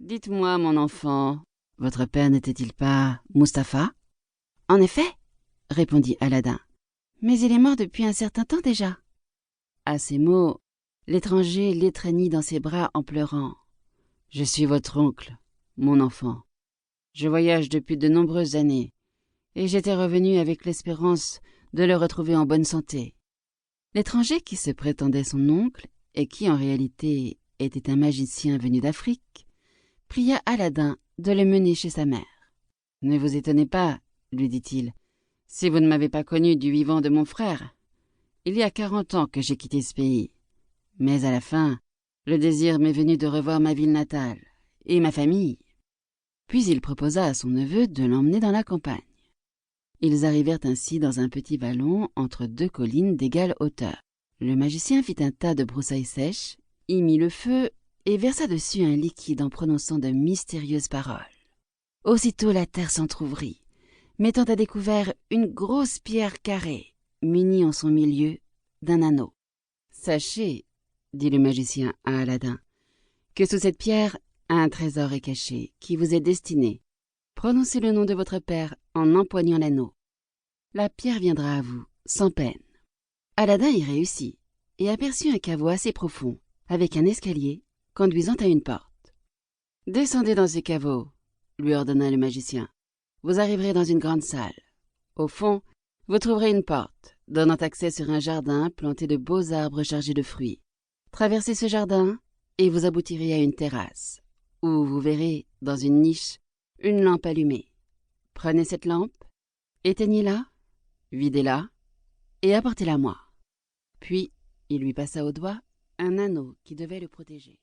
Dites-moi, mon enfant, votre père n'était-il pas Mustapha? En effet, répondit Aladdin, mais il est mort depuis un certain temps déjà. À ces mots, l'étranger l'étreignit dans ses bras en pleurant. Je suis votre oncle, mon enfant. Je voyage depuis de nombreuses années, et j'étais revenu avec l'espérance de le retrouver en bonne santé. L'étranger qui se prétendait son oncle, et qui en réalité était un magicien venu d'Afrique, pria Aladdin de le mener chez sa mère. « Ne vous étonnez pas, lui dit-il, si vous ne m'avez pas connu du vivant de mon frère. Il y a 40 ans que j'ai quitté ce pays. Mais à la fin, le désir m'est venu de revoir ma ville natale et ma famille. » Puis il proposa à son neveu de l'emmener dans la campagne. Ils arrivèrent ainsi dans un petit vallon entre deux collines d'égale hauteur. Le magicien fit un tas de broussailles sèches, y mit le feu et versa dessus un liquide en prononçant de mystérieuses paroles. Aussitôt la terre s'entr'ouvrit, mettant à découvert une grosse pierre carrée, munie en son milieu d'un anneau. « Sachez, dit le magicien à Aladdin, que sous cette pierre, un trésor est caché, qui vous est destiné. Prononcez le nom de votre père en empoignant l'anneau. La pierre viendra à vous, sans peine. » Aladdin y réussit, et aperçut un caveau assez profond, avec un escalier conduisant à une porte. « Descendez dans ce caveau, lui ordonna le magicien. Vous arriverez dans une grande salle. Au fond, vous trouverez une porte, donnant accès sur un jardin planté de beaux arbres chargés de fruits. Traversez ce jardin, et vous aboutirez à une terrasse, où vous verrez, dans une niche, une lampe allumée. Prenez cette lampe, éteignez-la, videz-la, et apportez-la moi. Puis, il lui passa au doigt un anneau qui devait le protéger.